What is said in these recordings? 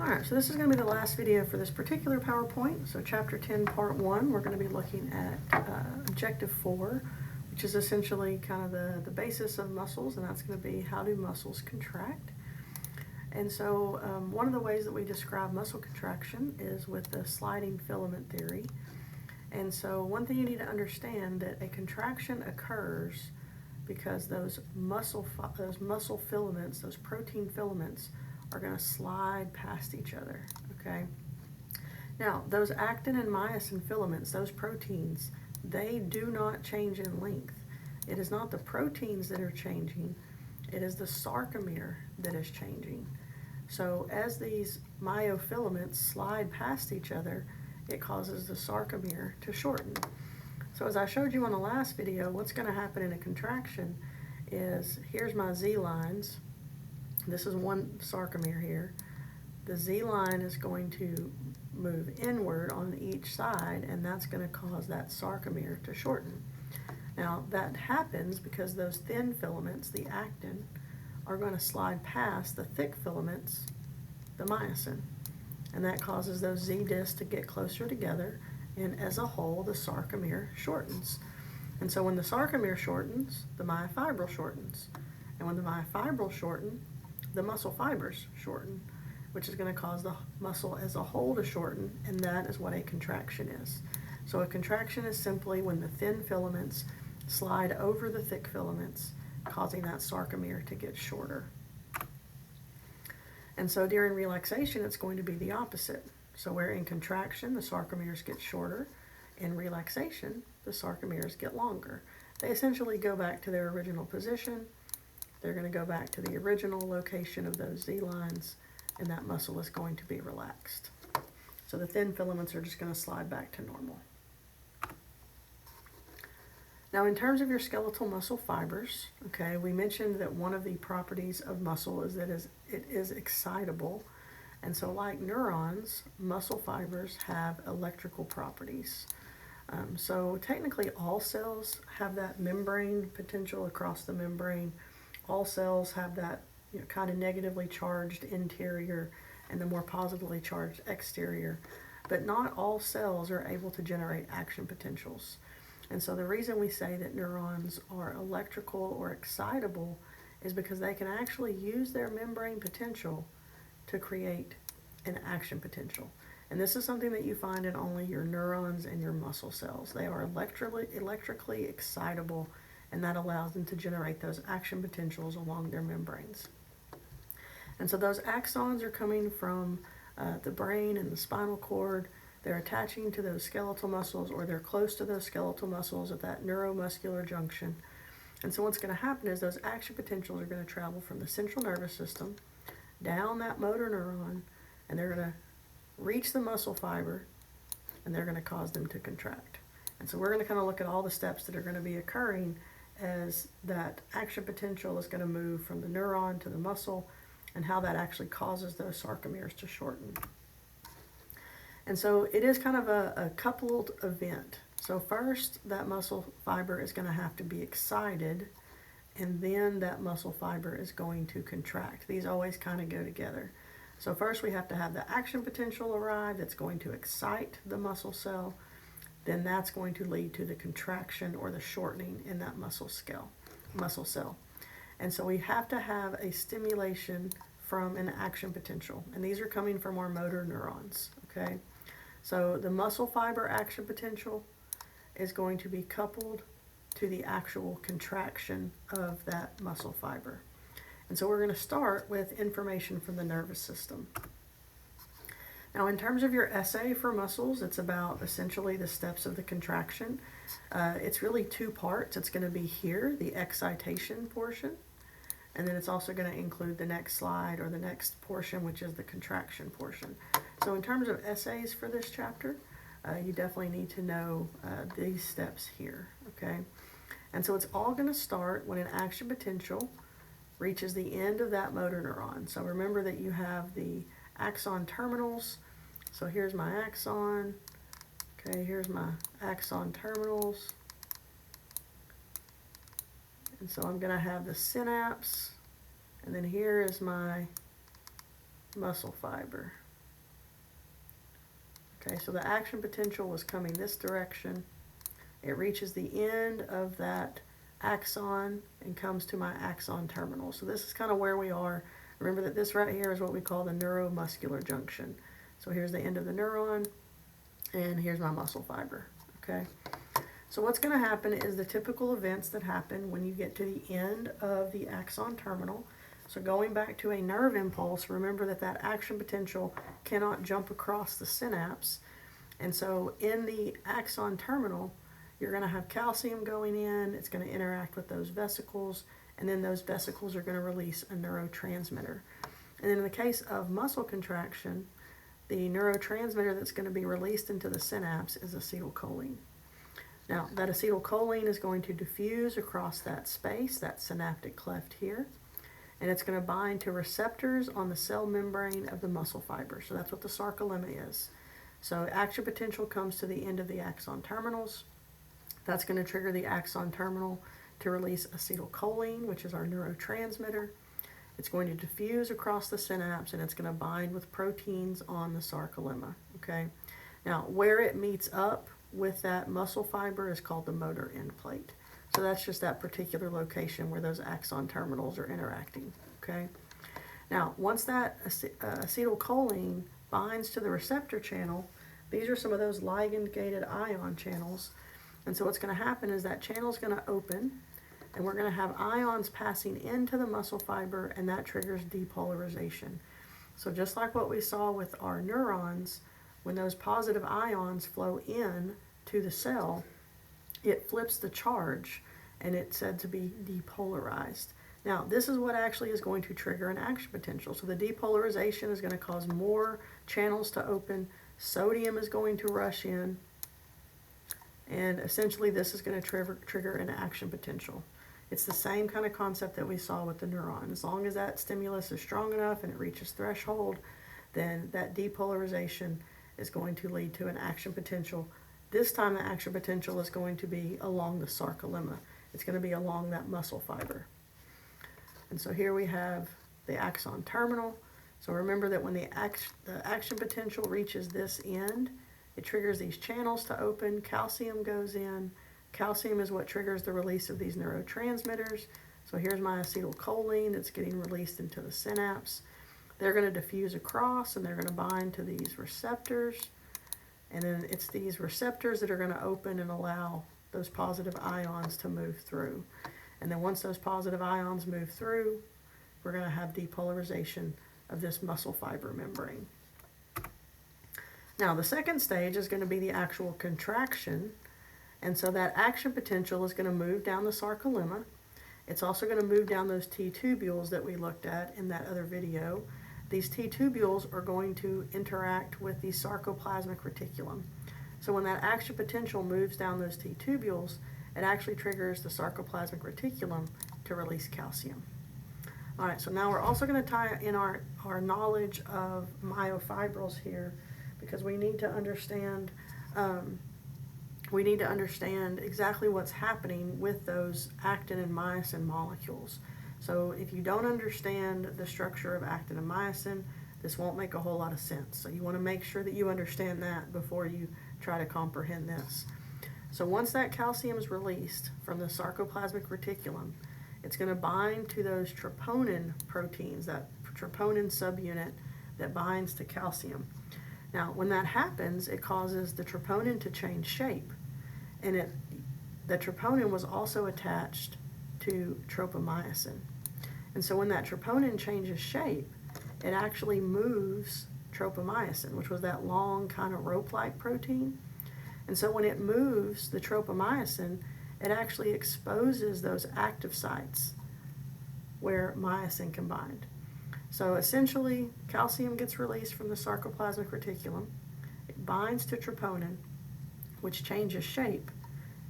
Alright, so this is going to be the last video for this particular PowerPoint. So Chapter 10, Part 1, we're going to be looking at Objective 4, which is essentially kind of the basis of muscles, and that's going to be how do muscles contract. And so one of the ways that we describe muscle contraction is with the sliding filament theory. And so one thing you need to understand that a contraction occurs because those muscle filaments, those protein filaments, are going to slide past each other, okay? Now, those actin and myosin filaments, those proteins, they do not change in length. It is not the proteins that are changing, it is the sarcomere that is changing. So as these myofilaments slide past each other, it causes the sarcomere to shorten. So as I showed you on the last video, what's going to happen in a contraction is, here's my Z lines. This is one sarcomere here. The Z line is going to move inward on each side, and that's going to cause that sarcomere to shorten. Now, that happens because those thin filaments, the actin, are going to slide past the thick filaments, the myosin. And that causes those Z discs to get closer together, and as a whole, the sarcomere shortens. And so when the sarcomere shortens, the myofibril shortens. And when the myofibril shorten, the muscle fibers shorten, which is going to cause the muscle as a whole to shorten, and that is what a contraction is. So a contraction is simply when the thin filaments slide over the thick filaments, causing that sarcomere to get shorter. And so during relaxation, it's going to be the opposite. So where in contraction, the sarcomeres get shorter, in relaxation, the sarcomeres get longer. They essentially go back to their original position. They're going to go back to the original location of those Z lines, and that muscle is going to be relaxed. So the thin filaments are just going to slide back to normal. Now, in terms of your skeletal muscle fibers, okay, we mentioned that one of the properties of muscle is that it is excitable. And so like neurons, muscle fibers have electrical properties. So technically all cells have that membrane potential across the membrane. All cells have that kind of negatively charged interior and the more positively charged exterior. But not all cells are able to generate action potentials. And so the reason we say that neurons are electrical or excitable is because they can actually use their membrane potential to create an action potential. And this is something that you find in only your neurons and your muscle cells. They are electrically excitable, and that allows them to generate those action potentials along their membranes. And so those axons are coming from the brain and the spinal cord. They're attaching to those skeletal muscles, or they're close to those skeletal muscles at that neuromuscular junction. And so what's going to happen is those action potentials are going to travel from the central nervous system down that motor neuron, and they're going to reach the muscle fiber, and they're going to cause them to contract. And so we're going to kind of look at all the steps that are going to be occurring as that action potential is going to move from the neuron to the muscle, and how that actually causes those sarcomeres to shorten. And so it is kind of a coupled event. So first, that muscle fiber is going to have to be excited, and then that muscle fiber is going to contract. These always kind of go together. So first we have to have the action potential arrive that's going to excite the muscle cell. Then that's going to lead to the contraction or the shortening in that muscle cell. And so we have to have a stimulation from an action potential. And these are coming from our motor neurons, okay? So the muscle fiber action potential is going to be coupled to the actual contraction of that muscle fiber. And so we're going to start with information from the nervous system. Now, in terms of your essay for muscles, it's about essentially the steps of the contraction. It's really two parts. It's going to be here, the excitation portion, and then it's also going to include the next slide or the next portion, which is the contraction portion. So in terms of essays for this chapter, you definitely need to know these steps here, okay? And so it's all going to start when an action potential reaches the end of that motor neuron. So remember that you have the axon terminals. So here's my axon. Okay, here's my axon terminals. And so I'm going to have the synapse, and then here is my muscle fiber. Okay, so the action potential was coming this direction. It reaches the end of that axon and comes to my axon terminal. So this is kind of where we are. Remember that this right here is what we call the neuromuscular junction. So here's the end of the neuron, and here's my muscle fiber, okay? So what's going to happen is the typical events that happen when you get to the end of the axon terminal. So going back to a nerve impulse, remember that that action potential cannot jump across the synapse. And so in the axon terminal, you're going to have calcium going in, it's going to interact with those vesicles, and then those vesicles are going to release a neurotransmitter. And in the case of muscle contraction, the neurotransmitter that's going to be released into the synapse is acetylcholine. Now, that acetylcholine is going to diffuse across that space, that synaptic cleft here, and it's going to bind to receptors on the cell membrane of the muscle fiber. So that's what the sarcolemma is. So action potential comes to the end of the axon terminals. That's going to trigger the axon terminal to release acetylcholine, which is our neurotransmitter. It's going to diffuse across the synapse, and it's going to bind with proteins on the sarcolemma, okay? Now, where it meets up with that muscle fiber is called the motor end plate. So that's just that particular location where those axon terminals are interacting, okay? Now, once that acetylcholine binds to the receptor channel, these are some of those ligand-gated ion channels. And so what's going to happen is that channel is going to open, and we're going to have ions passing into the muscle fiber, and that triggers depolarization. So just like what we saw with our neurons, when those positive ions flow in to the cell, it flips the charge, and it's said to be depolarized. Now, this is what actually is going to trigger an action potential. So the depolarization is going to cause more channels to open, sodium is going to rush in, and essentially this is going to trigger an action potential. It's the same kind of concept that we saw with the neuron. As long as that stimulus is strong enough and it reaches threshold, then that depolarization is going to lead to an action potential. This time the action potential is going to be along the sarcolemma. It's going to be along that muscle fiber. And so here we have the axon terminal. So remember that when the action potential reaches this end, it triggers these channels to open, calcium goes in. Calcium is what triggers the release of these neurotransmitters. So here's my acetylcholine that's getting released into the synapse. They're going to diffuse across, and they're going to bind to these receptors. And then it's these receptors that are going to open and allow those positive ions to move through. And then once those positive ions move through, we're going to have depolarization of this muscle fiber membrane. Now, the second stage is going to be the actual contraction. And so that action potential is going to move down the sarcolemma. It's also going to move down those T-tubules that we looked at in that other video. These T-tubules are going to interact with the sarcoplasmic reticulum. So when that action potential moves down those T-tubules, it actually triggers the sarcoplasmic reticulum to release calcium. All right, so now we're also going to tie in our knowledge of myofibrils here, because we need to understand exactly what's happening with those actin and myosin molecules. So if you don't understand the structure of actin and myosin, this won't make a whole lot of sense. So you want to make sure that you understand that before you try to comprehend this. So once that calcium is released from the sarcoplasmic reticulum, it's going to bind to those troponin proteins, that troponin subunit that binds to calcium. Now, when that happens, it causes the troponin to change shape. And the troponin was also attached to tropomyosin. And so when that troponin changes shape, it actually moves tropomyosin, which was that long kind of rope-like protein. And so when it moves the tropomyosin, it actually exposes those active sites where myosin can bind. So essentially, calcium gets released from the sarcoplasmic reticulum. It binds to troponin, which changes shape,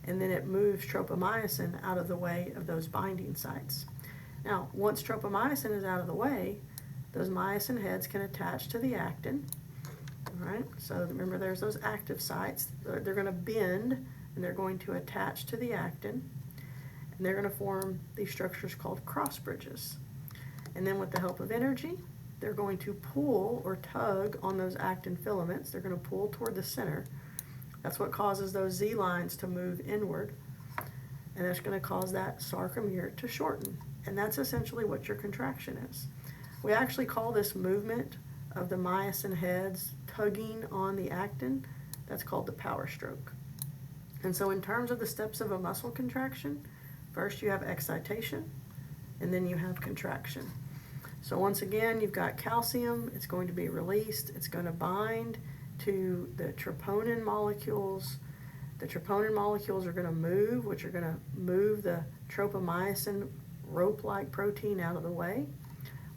and then it moves tropomyosin out of the way of those binding sites. Now, once tropomyosin is out of the way, those myosin heads can attach to the actin. All right, so remember there's those active sites. They're going to bend, and they're going to attach to the actin, and they're going to form these structures called cross bridges. And then with the help of energy, they're going to pull or tug on those actin filaments. They're going to pull toward the center. That's what causes those Z lines to move inward, and that's going to cause that sarcomere to shorten. And that's essentially what your contraction is. We actually call this movement of the myosin heads tugging on the actin, that's called the power stroke. And so in terms of the steps of a muscle contraction, first you have excitation, and then you have contraction. So once again, you've got calcium, it's going to be released, it's going to bind to the troponin molecules. The troponin molecules are going to move, which are going to move the tropomyosin rope-like protein out of the way.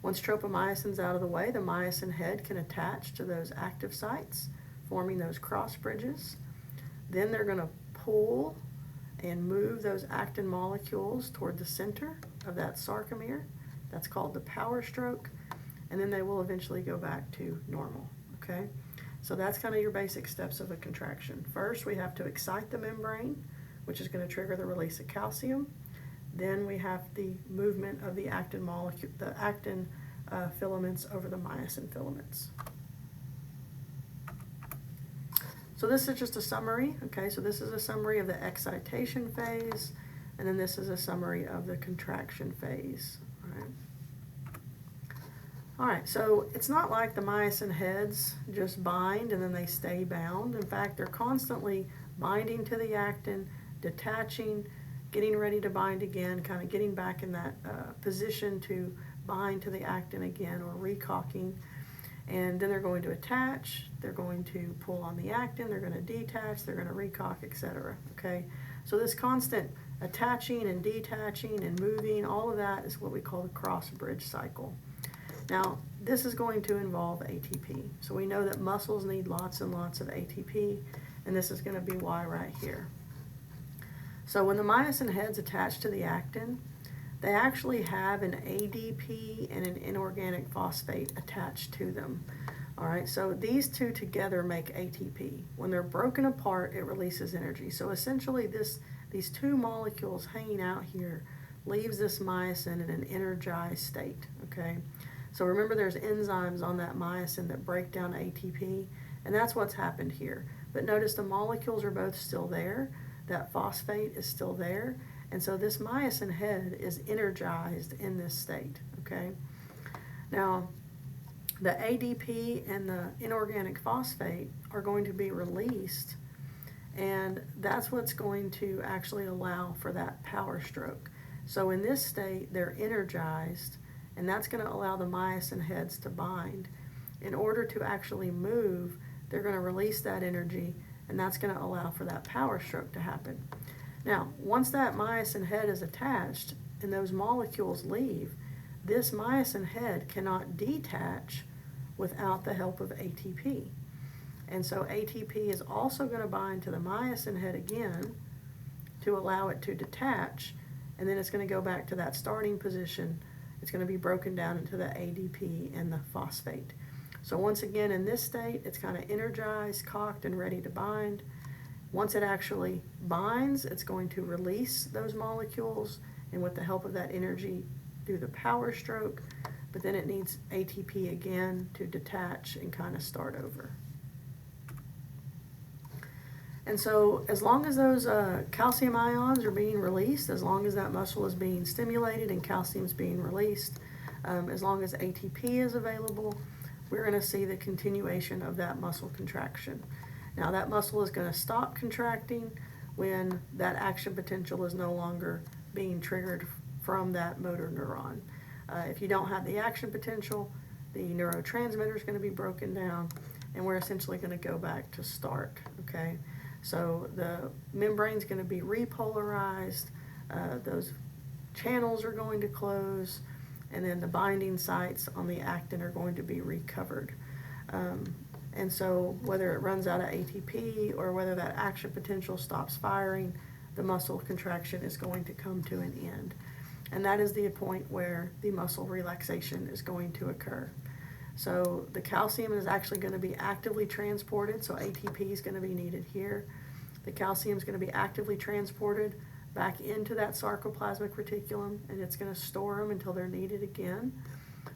Once tropomyosin's out of the way, the myosin head can attach to those active sites, forming those cross bridges. Then they're going to pull and move those actin molecules toward the center of that sarcomere. That's called the power stroke. And then they will eventually go back to normal, okay? So that's kind of your basic steps of a contraction. First, we have to excite the membrane, which is going to trigger the release of calcium. Then we have the movement of the actin molecule, the actin filaments over the myosin filaments. So this is just a summary, okay? So this is a summary of the excitation phase, and then this is a summary of the contraction phase, all right? All right, so it's not like the myosin heads just bind and then they stay bound. In fact, they're constantly binding to the actin, detaching, getting ready to bind again, kind of getting back in that position to bind to the actin again, or recocking. And then they're going to attach, they're going to pull on the actin, they're going to detach, they're going to recock, etc. Okay, so this constant attaching and detaching and moving, all of that is what we call the cross bridge cycle. Now, this is going to involve ATP. So we know that muscles need lots and lots of ATP, and this is going to be why right here. So when the myosin heads attach to the actin, they actually have an ADP and an inorganic phosphate attached to them. All right, so these two together make ATP. When they're broken apart, it releases energy. So essentially these two molecules hanging out here leaves this myosin in an energized state, okay? So remember, there's enzymes on that myosin that break down ATP, and that's what's happened here. But notice the molecules are both still there, that phosphate is still there, and so this myosin head is energized in this state, okay? Now, the ADP and the inorganic phosphate are going to be released, and that's what's going to actually allow for that power stroke. So in this state, they're energized, and that's going to allow the myosin heads to bind. In order to actually move, they're going to release that energy, and that's going to allow for that power stroke to happen. Now, once that myosin head is attached and those molecules leave, this myosin head cannot detach without the help of ATP. And so ATP is also going to bind to the myosin head again to allow it to detach, and then it's going to go back to that starting position. It's going to be broken down into the ADP and the phosphate. So once again, in this state, it's kind of energized, cocked, and ready to bind. Once it actually binds, it's going to release those molecules, and with the help of that energy, do the power stroke, but then it needs ATP again to detach and kind of start over. And so as long as those calcium ions are being released, as long as that muscle is being stimulated and calcium is being released, as long as ATP is available, we're going to see the continuation of that muscle contraction. Now that muscle is going to stop contracting when that action potential is no longer being triggered from that motor neuron. If you don't have the action potential, the neurotransmitter is going to be broken down, and we're essentially going to go back to start, okay? So the membrane is going to be repolarized, those channels are going to close, and then the binding sites on the actin are going to be recovered. And so whether it runs out of ATP or whether that action potential stops firing, the muscle contraction is going to come to an end. And that is the point where the muscle relaxation is going to occur. So the calcium is actually going to be actively transported, so ATP is going to be needed here. The calcium is going to be actively transported back into that sarcoplasmic reticulum, and it's going to store them until they're needed again.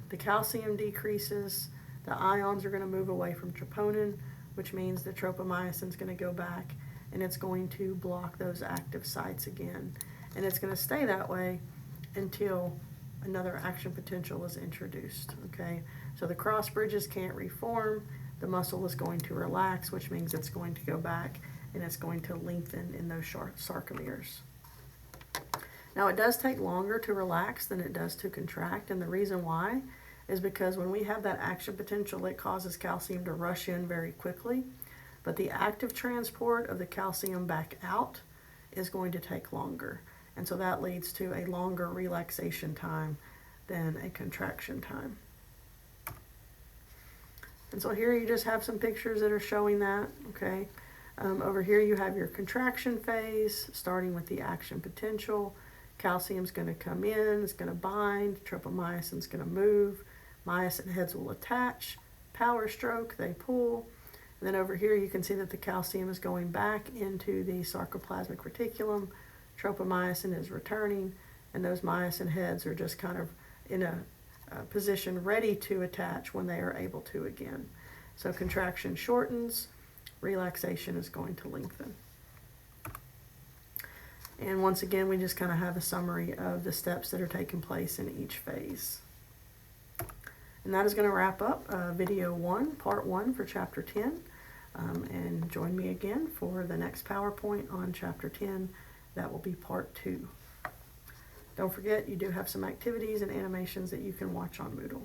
the calcium decreases, the ions are going to move away from troponin, which means the tropomyosin is going to go back and it's going to block those active sites again. And it's going to stay that way until another action potential is introduced, okay? So the cross bridges can't reform, the muscle is going to relax, which means it's going to go back and it's going to lengthen in those sarcomeres. Now it does take longer to relax than it does to contract, and the reason why is because when we have that action potential, it causes calcium to rush in very quickly, but the active transport of the calcium back out is going to take longer. And so that leads to a longer relaxation time than a contraction time. And so here you just have some pictures that are showing that, okay? Over here you have your contraction phase, starting with the action potential. Calcium's going to come in, it's going to bind, tropomyosin's going to move, myosin heads will attach, power stroke, they pull. And then over here you can see that the calcium is going back into the sarcoplasmic reticulum, tropomyosin is returning, and those myosin heads are just kind of in a position ready to attach when they are able to again. So contraction shortens, relaxation is going to lengthen. And once again, we just kind of have a summary of the steps that are taking place in each phase. And that is going to wrap up video 1, part 1 for chapter 10. And join me again for the next PowerPoint on chapter 10. That will be part 2. Don't forget, you do have some activities and animations that you can watch on Moodle.